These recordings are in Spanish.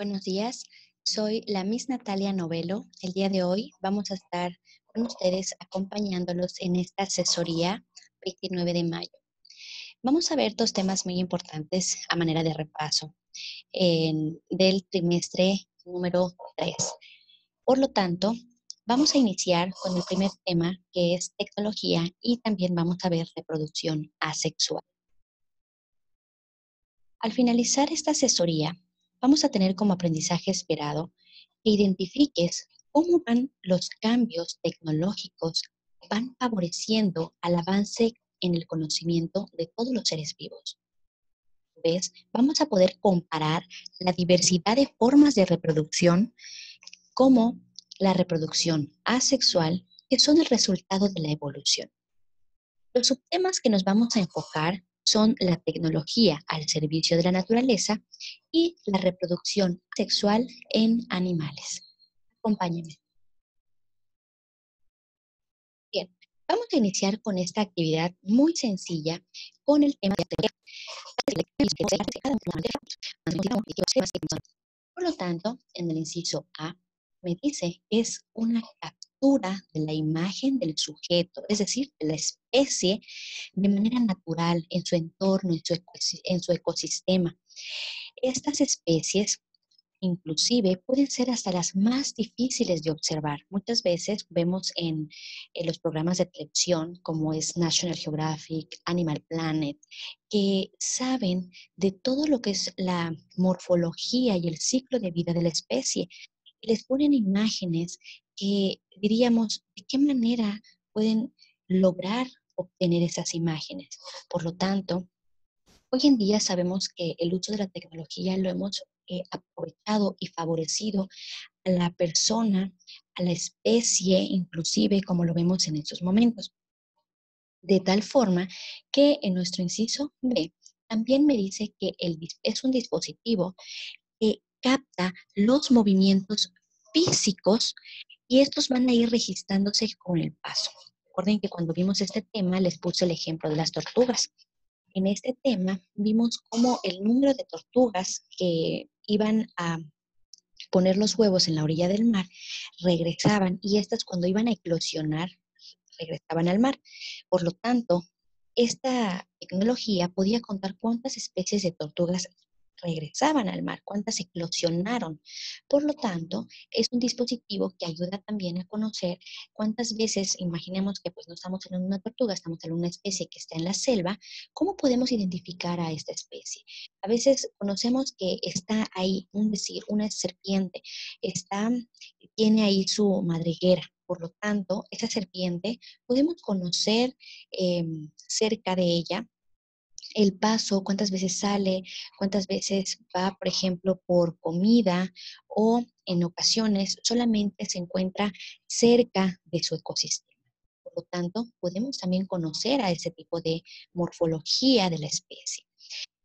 Buenos días, soy la Miss Natalia Novelo. El día de hoy vamos a estar con ustedes acompañándolos en esta asesoría 29 de mayo. Vamos a ver dos temas muy importantes a manera de repaso del trimestre número 3. Por lo tanto, vamos a iniciar con el primer tema que es tecnología y también vamos a ver reproducción asexual. Al finalizar esta asesoría, vamos a tener como aprendizaje esperado que identifiques cómo van los cambios tecnológicos, van favoreciendo al avance en el conocimiento de todos los seres vivos. ¿Ves? Vamos a poder comparar la diversidad de formas de reproducción como la reproducción asexual, que son el resultado de la evolución. Los subtemas que nos vamos a enfocar son la tecnología al servicio de la naturaleza y la reproducción sexual en animales. Acompáñenme. Bien, vamos a iniciar con esta actividad muy sencilla con el tema de Por lo tanto, en el inciso A me dice que es una captura de la imagen del sujeto, es decir, de la especie de manera natural en su entorno, en su ecosistema. Estas especies inclusive pueden ser hasta las más difíciles de observar. Muchas veces vemos en los programas de televisión, como es National Geographic, Animal Planet, que saben de todo lo que es la morfología y el ciclo de vida de la especie. Y les ponen imágenes que diríamos, ¿de qué manera pueden lograr obtener esas imágenes? Por lo tanto, hoy en día sabemos que el uso de la tecnología lo hemos aprovechado y favorecido a la persona, a la especie, inclusive como lo vemos en estos momentos. De tal forma que en nuestro inciso B también me dice que es un dispositivo que capta los movimientos físicos y estos van a ir registrándose con el paso. Recuerden que cuando vimos este tema les puse el ejemplo de las tortugas. En este tema vimos cómo el número de tortugas que iban a poner los huevos en la orilla del mar regresaban y estas cuando iban a eclosionar regresaban al mar. Por lo tanto, esta tecnología podía contar cuántas especies de tortugas regresaban al mar, cuántas eclosionaron. Por lo tanto, es un dispositivo que ayuda también a conocer cuántas veces, imaginemos que pues no estamos en una tortuga, estamos en una especie que está en la selva, ¿cómo podemos identificar a esta especie? A veces conocemos que está ahí, una serpiente, está, tiene ahí su madriguera. Por lo tanto, esa serpiente podemos conocer cerca de ella el paso, cuántas veces sale, cuántas veces va, por ejemplo, por comida o en ocasiones solamente se encuentra cerca de su ecosistema. Por lo tanto, podemos también conocer a ese tipo de morfología de la especie.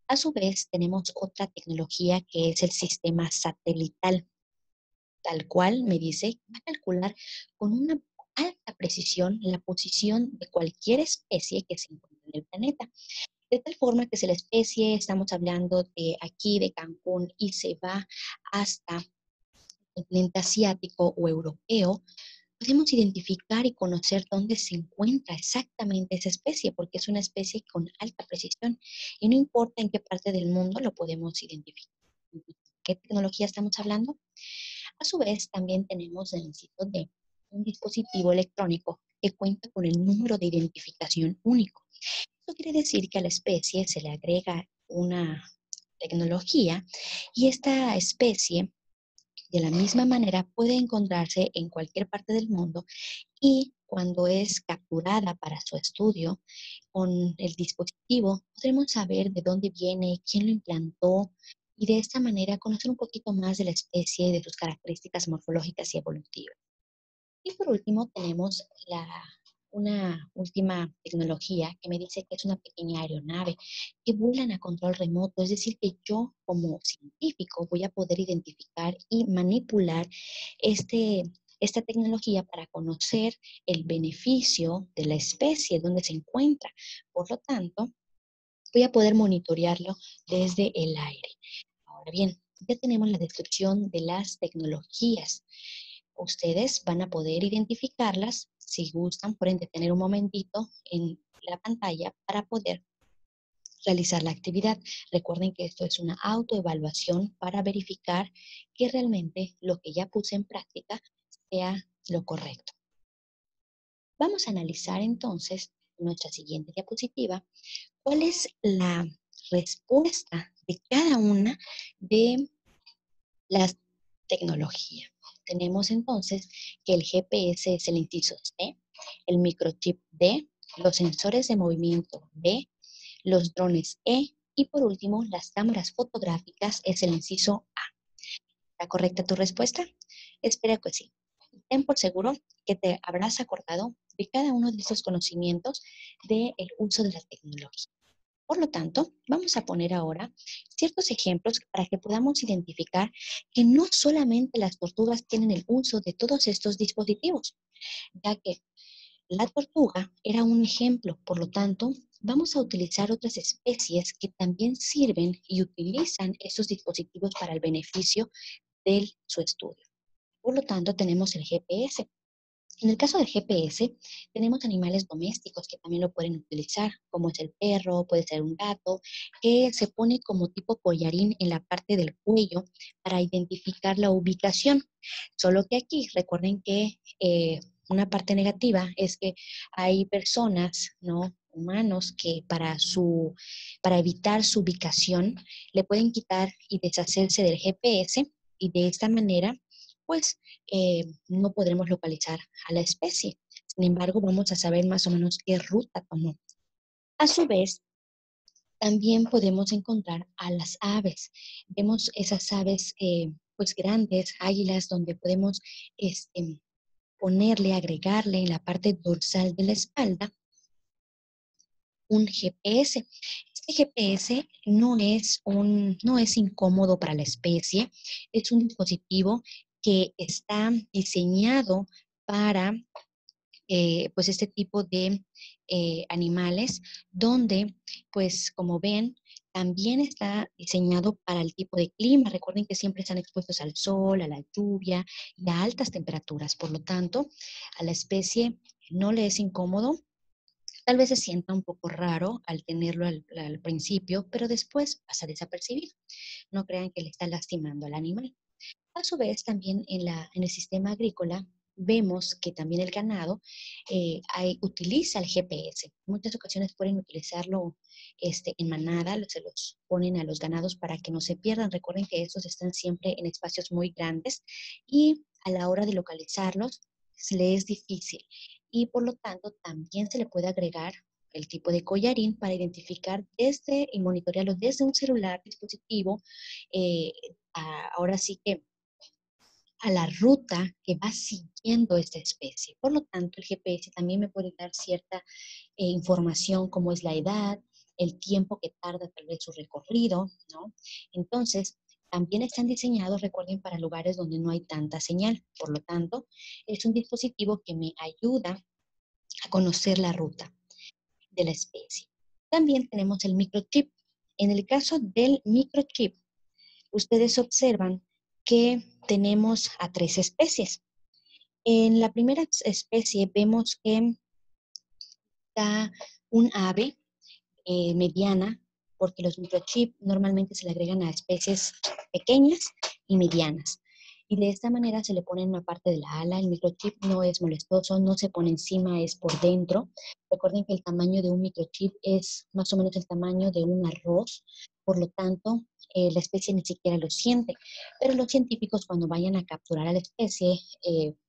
A su vez, tenemos otra tecnología que es el sistema satelital, tal cual me dice, va a calcular con una alta precisión la posición de cualquier especie que se encuentre en el planeta. De tal forma que si la especie, estamos hablando de aquí, de Cancún, y se va hasta el continente asiático o europeo, podemos identificar y conocer dónde se encuentra exactamente esa especie, porque es una especie con alta precisión y no importa en qué parte del mundo lo podemos identificar. ¿Qué tecnología estamos hablando? A su vez, también tenemos el éxito de un dispositivo electrónico que cuenta con el número de identificación único. Esto quiere decir que a la especie se le agrega una tecnología y esta especie de la misma manera puede encontrarse en cualquier parte del mundo y cuando es capturada para su estudio con el dispositivo podremos saber de dónde viene, quién lo implantó y de esta manera conocer un poquito más de la especie, de sus características morfológicas y evolutivas. Y por último tenemos una última tecnología que me dice que es una pequeña aeronave que vuelan a control remoto, es decir, que yo como científico voy a poder identificar y manipular este, esta tecnología para conocer el beneficio de la especie donde se encuentra. Por lo tanto, voy a poder monitorearlo desde el aire. Ahora bien, ya tenemos la descripción de las tecnologías. Ustedes van a poder identificarlas si gustan, pueden detener un momentito en la pantalla para poder realizar la actividad. Recuerden que esto es una autoevaluación para verificar que realmente lo que ya puse en práctica sea lo correcto. Vamos a analizar entonces nuestra siguiente diapositiva, cuál es la respuesta de cada una de las tecnologías. Tenemos entonces que el GPS es el inciso C, el microchip D, los sensores de movimiento B, los drones E y por último las cámaras fotográficas es el inciso A. ¿Está correcta tu respuesta? Espero que sí. Ten por seguro que te habrás acordado de cada uno de estos conocimientos del uso de la tecnología. Por lo tanto, vamos a poner ahora ciertos ejemplos para que podamos identificar que no solamente las tortugas tienen el uso de todos estos dispositivos, ya que la tortuga era un ejemplo. Por lo tanto, vamos a utilizar otras especies que también sirven y utilizan estos dispositivos para el beneficio de su estudio. Por lo tanto, tenemos el GPS. En el caso del GPS, tenemos animales domésticos que también lo pueden utilizar, como es el perro, puede ser un gato, que se pone como tipo collarín en la parte del cuello para identificar la ubicación. Solo que aquí recuerden que una parte negativa es que hay personas, ¿no? Humanos que para evitar su ubicación le pueden quitar y deshacerse del GPS y de esta manera, pues no podremos localizar a la especie. Sin embargo, vamos a saber más o menos qué ruta tomó. A su vez, también podemos encontrar a las aves. Vemos esas aves pues grandes, águilas, donde podemos ponerle, agregarle en la parte dorsal de la espalda un GPS. Este GPS no es incómodo para la especie, es un dispositivo que está diseñado para pues este tipo de animales, donde pues como ven, también está diseñado para el tipo de clima. Recuerden que siempre están expuestos al sol, a la lluvia y a altas temperaturas. Por lo tanto, a la especie no le es incómodo. Tal vez se sienta un poco raro al tenerlo al principio, pero después pasa desapercibido. No crean que le está lastimando al animal. A su vez, también en el sistema agrícola vemos que también el ganado utiliza el GPS. En muchas ocasiones pueden utilizarlo en manada, se los ponen a los ganados para que no se pierdan. Recuerden que estos están siempre en espacios muy grandes y a la hora de localizarlos se les es difícil. Y por lo tanto, también se le puede agregar el tipo de collarín para identificar desde y monitorearlo desde un celular, dispositivo. Ahora sí que a la ruta que va siguiendo esta especie. Por lo tanto, el GPS también me puede dar cierta información como es la edad, el tiempo que tarda tal vez su recorrido, ¿no? Entonces, también están diseñados, recuerden, para lugares donde no hay tanta señal. Por lo tanto, es un dispositivo que me ayuda a conocer la ruta de la especie. También tenemos el microchip. En el caso del microchip, ustedes observan que tenemos a tres especies. En la primera especie vemos que está un ave mediana, porque los microchips normalmente se le agregan a especies pequeñas y medianas. Y de esta manera se le pone en una parte de la ala. El microchip no es molestoso, no se pone encima, es por dentro. Recuerden que el tamaño de un microchip es más o menos el tamaño de un arroz. Por lo tanto, la especie ni siquiera lo siente. Pero los científicos cuando vayan a capturar a la especie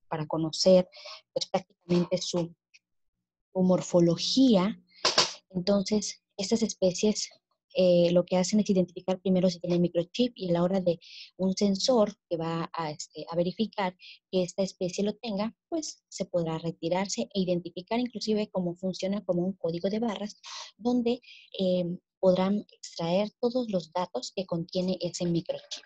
para conocer pues, prácticamente su morfología, entonces, estas especies lo que hacen es identificar primero si tienen microchip y a la hora de un sensor que va a verificar que esta especie lo tenga, pues se podrá retirarse e identificar inclusive cómo funciona como un código de barras donde podrán extraer todos los datos que contiene ese microchip.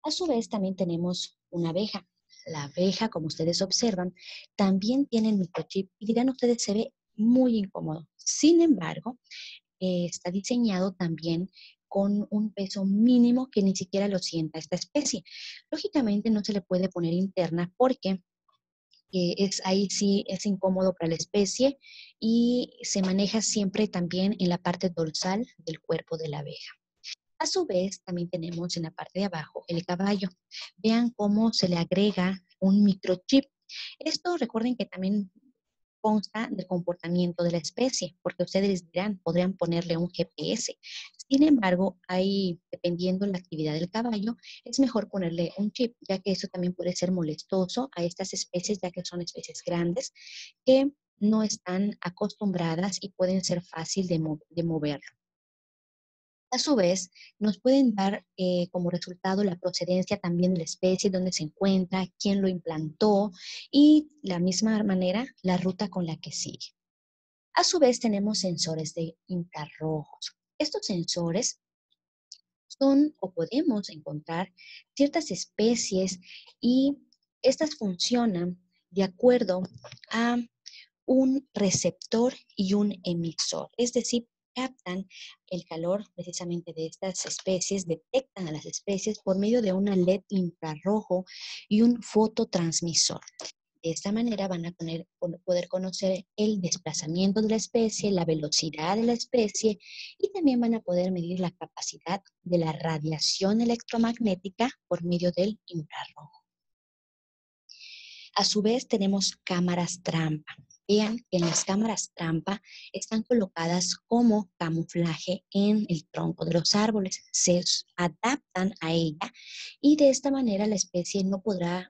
A su vez, también tenemos una abeja. La abeja, como ustedes observan, también tiene el microchip y dirán ustedes, se ve muy incómodo. Sin embargo, está diseñado también con un peso mínimo que ni siquiera lo sienta esta especie. Lógicamente no se le puede poner interna porque ahí sí es incómodo para la especie y se maneja siempre también en la parte dorsal del cuerpo de la abeja. A su vez, también tenemos en la parte de abajo el caballo. Vean cómo se le agrega un microchip. Esto recuerden que también consta del comportamiento de la especie, porque ustedes dirán, podrían ponerle un GPS. Sin embargo, dependiendo la actividad del caballo, es mejor ponerle un chip, ya que eso también puede ser molestoso a estas especies, ya que son especies grandes que no están acostumbradas y pueden ser fácil de mover. A su vez, nos pueden dar como resultado la procedencia también de la especie, dónde se encuentra, quién lo implantó y la misma manera la ruta con la que sigue. A su vez, tenemos sensores de infrarrojos. Estos sensores son o podemos encontrar ciertas especies y estas funcionan de acuerdo a un receptor y un emisor, es decir, captan el calor precisamente de estas especies, detectan a las especies por medio de una LED infrarrojo y un fototransmisor. De esta manera van a poder conocer el desplazamiento de la especie, la velocidad de la especie y también van a poder medir la capacidad de la radiación electromagnética por medio del infrarrojo. A su vez tenemos cámaras trampa. Vean que en las cámaras trampa están colocadas como camuflaje en el tronco de los árboles. Se adaptan a ella y de esta manera la especie no podrá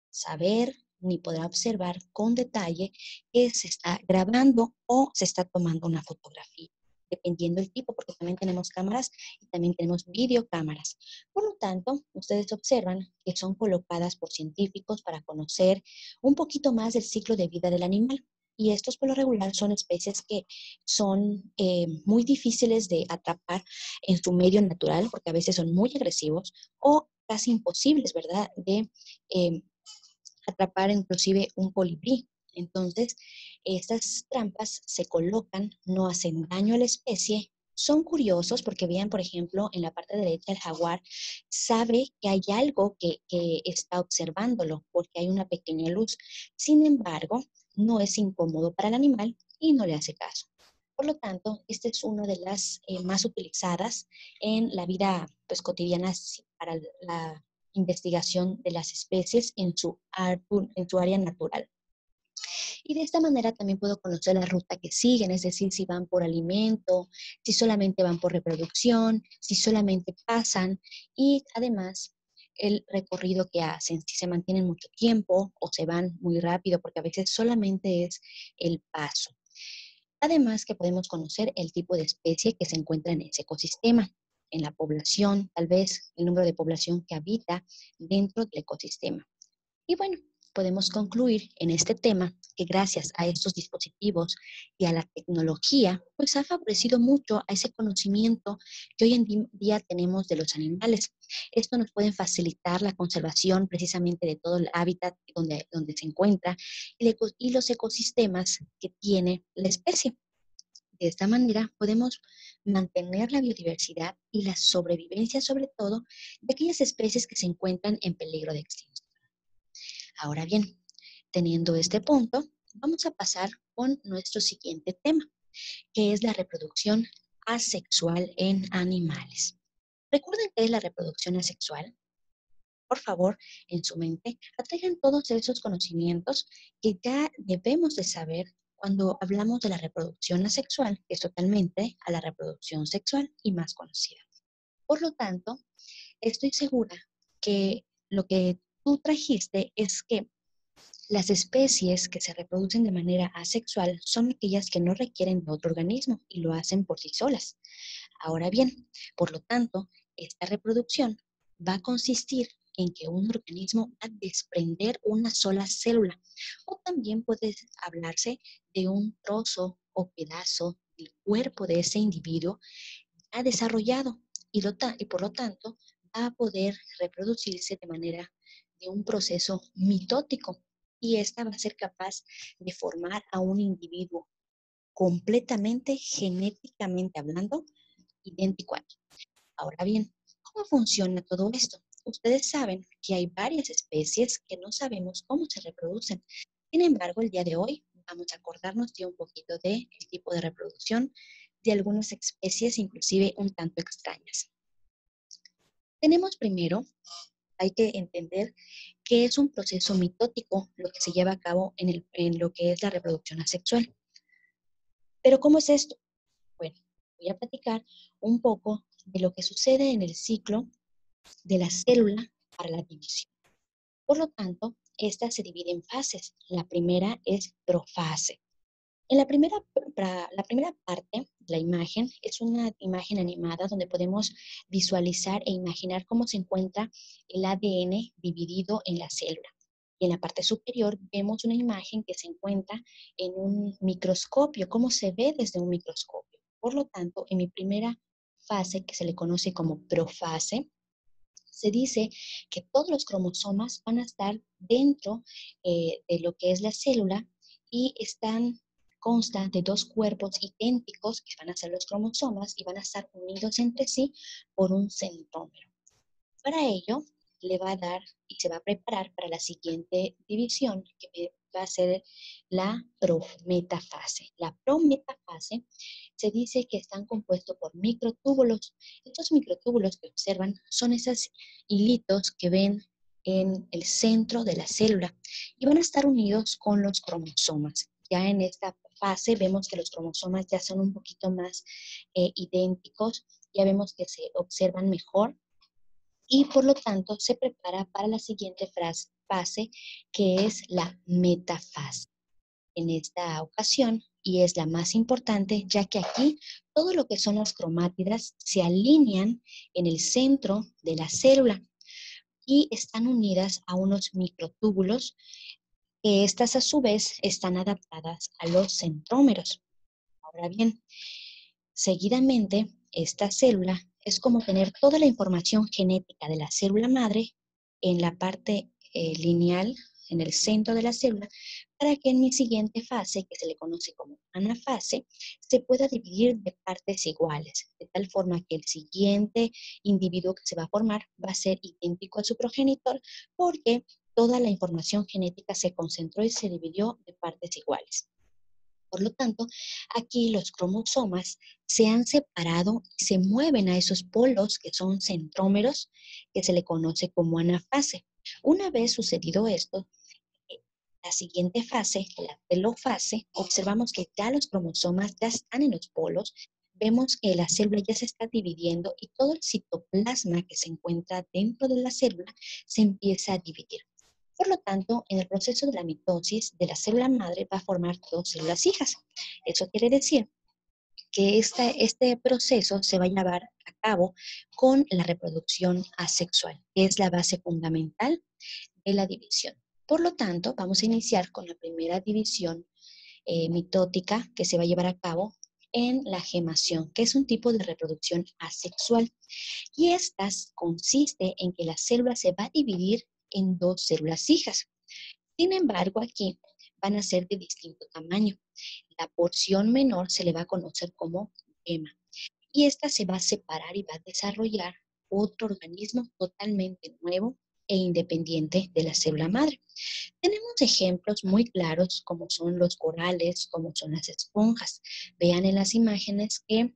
saber ni podrá observar con detalle que se está grabando o se está tomando una fotografía, dependiendo del tipo, porque también tenemos cámaras y también tenemos videocámaras. Por lo tanto, ustedes observan que son colocadas por científicos para conocer un poquito más del ciclo de vida del animal. Y estos por lo regular son especies que son muy difíciles de atrapar en su medio natural, porque a veces son muy agresivos o casi imposibles, ¿verdad?, de atrapar inclusive un colibrí. Entonces, estas trampas se colocan, no hacen daño a la especie. Son curiosos porque vean, por ejemplo, en la parte derecha el jaguar sabe que hay algo que está observándolo porque hay una pequeña luz. Sin embargo, no es incómodo para el animal y no le hace caso. Por lo tanto, esta es una de las más utilizadas en la vida pues, cotidiana para la investigación de las especies en su área natural. Y de esta manera también puedo conocer la ruta que siguen, es decir, si van por alimento, si solamente van por reproducción, si solamente pasan y además el recorrido que hacen, si se mantienen mucho tiempo o se van muy rápido, porque a veces solamente es el paso. Además que podemos conocer el tipo de especie que se encuentra en ese ecosistema, en la población, tal vez el número de población que habita dentro del ecosistema. Y bueno, podemos concluir en este tema que gracias a estos dispositivos y a la tecnología, pues ha favorecido mucho a ese conocimiento que hoy en día tenemos de los animales. Esto nos puede facilitar la conservación precisamente de todo el hábitat donde se encuentra y los ecosistemas que tiene la especie. De esta manera podemos mantener la biodiversidad y la sobrevivencia, sobre todo, de aquellas especies que se encuentran en peligro de extinción. Ahora bien, teniendo este punto, vamos a pasar con nuestro siguiente tema, que es la reproducción asexual en animales. ¿Recuerdan qué es la reproducción asexual? Por favor, en su mente, atraigan todos esos conocimientos que ya debemos de saber cuando hablamos de la reproducción asexual, que es totalmente a la reproducción sexual y más conocida. Por lo tanto, estoy segura que lo que tú trajiste es que las especies que se reproducen de manera asexual son aquellas que no requieren de otro organismo y lo hacen por sí solas. Ahora bien, por lo tanto, esta reproducción va a consistir en que un organismo va a desprender una sola célula o también puede hablarse de un trozo o pedazo del cuerpo de ese individuo ha desarrollado y por lo tanto va a poder reproducirse de manera de un proceso mitótico y esta va a ser capaz de formar a un individuo completamente genéticamente hablando idéntico a ti. Ahora bien, ¿cómo funciona todo esto? Ustedes saben que hay varias especies que no sabemos cómo se reproducen. Sin embargo, el día de hoy vamos a acordarnos de un poquito del tipo de reproducción de algunas especies, inclusive un tanto extrañas. Tenemos primero, hay que entender que es un proceso mitótico lo que se lleva a cabo en lo que es la reproducción asexual. Pero ¿cómo es esto? Bueno, voy a platicar un poco de lo que sucede en el ciclo de la célula para la división. Por lo tanto, esta se divide en fases. La primera es profase. En la primera parte de la imagen es una imagen animada donde podemos visualizar e imaginar cómo se encuentra el ADN dividido en la célula. Y en la parte superior vemos una imagen que se encuentra en un microscopio, cómo se ve desde un microscopio. Por lo tanto, en mi primera fase, que se le conoce como profase, se dice que todos los cromosomas van a estar dentro de lo que es la célula y consta de dos cuerpos idénticos que van a ser los cromosomas y van a estar unidos entre sí por un centrómero. Para ello, le va a dar y se va a preparar para la siguiente división, que va a ser la prometafase. La prometafase se dice que están compuestos por microtúbulos. Estos microtúbulos que observan son esos hilitos que ven en el centro de la célula y van a estar unidos con los cromosomas. Ya en esta fase vemos que los cromosomas ya son un poquito más idénticos, ya vemos que se observan mejor y por lo tanto se prepara para la siguiente fase, que es la metafase. En esta ocasión, y es la más importante, ya que aquí todo lo que son las cromátidas se alinean en el centro de la célula y están unidas a unos microtúbulos que estas a su vez están adaptadas a los centrómeros. Ahora bien, seguidamente, esta célula es como tener toda la información genética de la célula madre en la parte lineal, en el centro de la célula, para que en mi siguiente fase, que se le conoce como anafase, se pueda dividir de partes iguales, de tal forma que el siguiente individuo que se va a formar va a ser idéntico a su progenitor, porque toda la información genética se concentró y se dividió de partes iguales. Por lo tanto, aquí los cromosomas se han separado y se mueven a esos polos que son centrómeros, que se le conoce como anafase. Una vez sucedido esto, eh, la siguiente fase, la telofase, observamos que ya los cromosomas ya están en los polos, vemos que la célula ya se está dividiendo y todo el citoplasma que se encuentra dentro de la célula se empieza a dividir. Por lo tanto, en el proceso de la mitosis de la célula madre va a formar dos células hijas. Eso quiere decir que este proceso se va a llevar a cabo con la reproducción asexual, que es la base fundamental de la división. Por lo tanto, vamos a iniciar con la primera división mitótica que se va a llevar a cabo en la gemación, que es un tipo de reproducción asexual. Y esta consiste en que la célula se va a dividir en dos células hijas. Sin embargo, aquí van a ser de distinto tamaño. La porción menor se le va a conocer como gema y esta se va a separar y va a desarrollar otro organismo totalmente nuevo e independiente de la célula madre. Tenemos ejemplos muy claros como son los corales, como son las esponjas. Vean en las imágenes que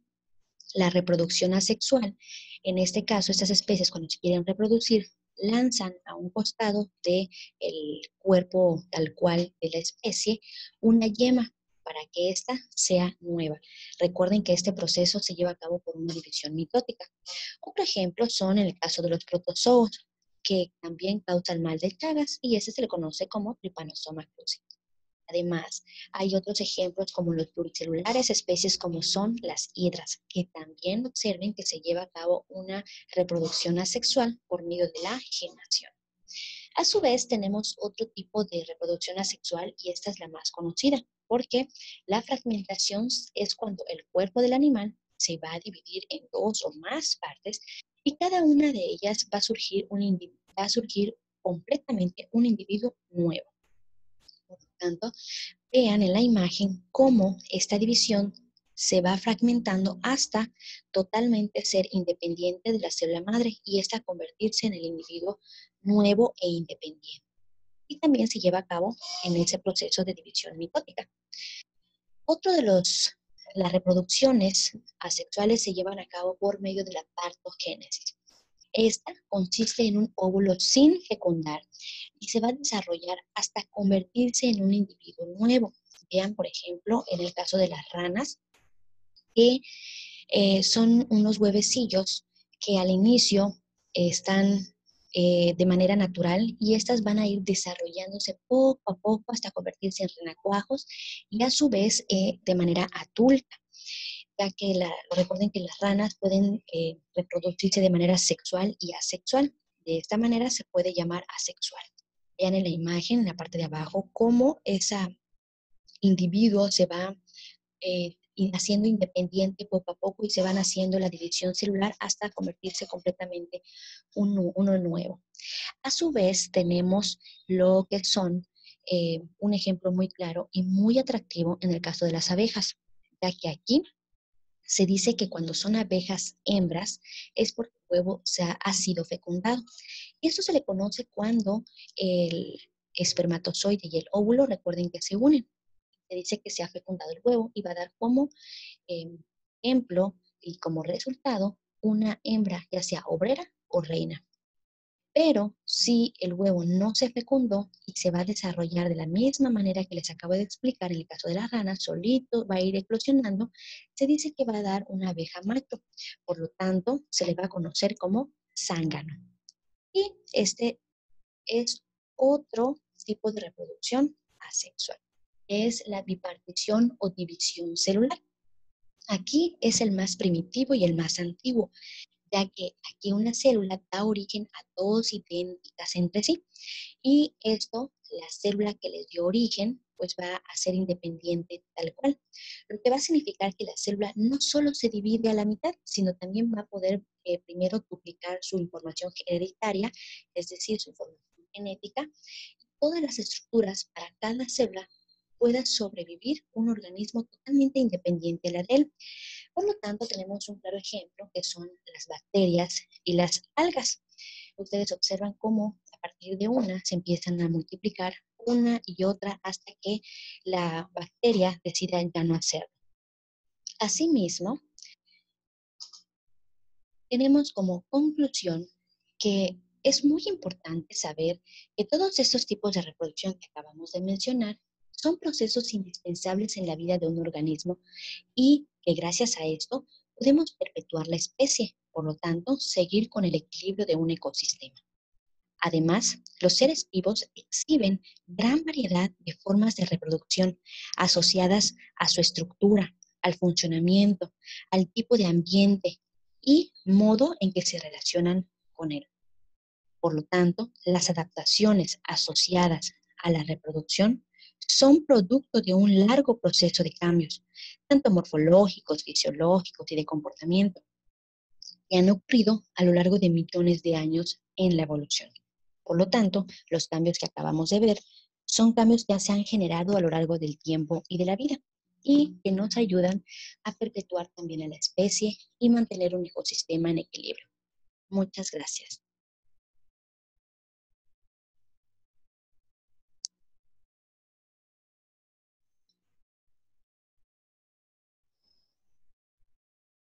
la reproducción asexual, en este caso, estas especies cuando se quieren reproducir, lanzan a un costado del cuerpo tal cual de la especie una yema para que ésta sea nueva. Recuerden que este proceso se lleva a cabo por una división mitótica. Otro ejemplo son en el caso de los protozoos, que también causan mal de Chagas y ese se le conoce como Trypanosoma cruzi. Además, hay otros ejemplos como los pluricelulares, especies como son las hidras, que también observen que se lleva a cabo una reproducción asexual por medio de la gemación. A su vez, tenemos otro tipo de reproducción asexual y esta es la más conocida, porque la fragmentación es cuando el cuerpo del animal se va a dividir en dos o más partes y cada una de ellas va a surgir completamente un individuo nuevo. Por lo tanto, vean en la imagen cómo esta división se va fragmentando hasta totalmente ser independiente de la célula madre y esta convertirse en el individuo nuevo e independiente. Y también se lleva a cabo en ese proceso de división mitótica. Otro de las reproducciones asexuales se llevan a cabo por medio de la partogénesis. Esta consiste en un óvulo sin fecundar y se va a desarrollar hasta convertirse en un individuo nuevo. Vean, por ejemplo, en el caso de las ranas, que son unos huevecillos que al inicio están de manera natural y estas van a ir desarrollándose poco a poco hasta convertirse en renacuajos y a su vez de manera adulta, ya que recuerden que las ranas pueden reproducirse de manera sexual y asexual. De esta manera se puede llamar asexual. Vean en la imagen, en la parte de abajo, cómo ese individuo se va haciendo independiente poco a poco y se van haciendo la división celular hasta convertirse completamente uno nuevo. A su vez, tenemos lo que son un ejemplo muy claro y muy atractivo en el caso de las abejas, ya que aquí se dice que cuando son abejas hembras es porque el huevo ha sido fecundado. Y esto se le conoce cuando el espermatozoide y el óvulo, recuerden que se unen. Se dice que se ha fecundado el huevo y va a dar como ejemplo y como resultado una hembra, ya sea obrera o reina. Pero si el huevo no se fecundó y se va a desarrollar de la misma manera que les acabo de explicar en el caso de las ranas, solito va a ir eclosionando, se dice que va a dar una abeja macho. Por lo tanto, se le va a conocer como zángano. Y este es otro tipo de reproducción asexual. Es la bipartición o división celular. Aquí es el más primitivo y el más antiguo, ya que aquí una célula da origen a dos idénticas entre sí. Y esto, la célula que les dio origen, pues va a ser independiente tal cual. Lo que va a significar que la célula no solo se divide a la mitad, sino también va a poder primero duplicar su información hereditaria, es decir, su información genética, todas las estructuras para cada célula pueda sobrevivir un organismo totalmente independiente de la de él. Por lo tanto, tenemos un claro ejemplo que son las bacterias y las algas. Ustedes observan cómo a partir de una se empiezan a multiplicar una y otra hasta que la bacteria decida ya no hacerlo. Asimismo, tenemos como conclusión que es muy importante saber que todos estos tipos de reproducción que acabamos de mencionar son procesos indispensables en la vida de un organismo y que gracias a esto podemos perpetuar la especie, por lo tanto, seguir con el equilibrio de un ecosistema. Además, los seres vivos exhiben gran variedad de formas de reproducción asociadas a su estructura, al funcionamiento, al tipo de ambiente y modo en que se relacionan con él. Por lo tanto, las adaptaciones asociadas a la reproducción son producto de un largo proceso de cambios, tanto morfológicos, fisiológicos y de comportamiento, que han ocurrido a lo largo de millones de años en la evolución. Por lo tanto, los cambios que acabamos de ver son cambios que se han generado a lo largo del tiempo y de la vida y que nos ayudan a perpetuar también a la especie y mantener un ecosistema en equilibrio. Muchas gracias.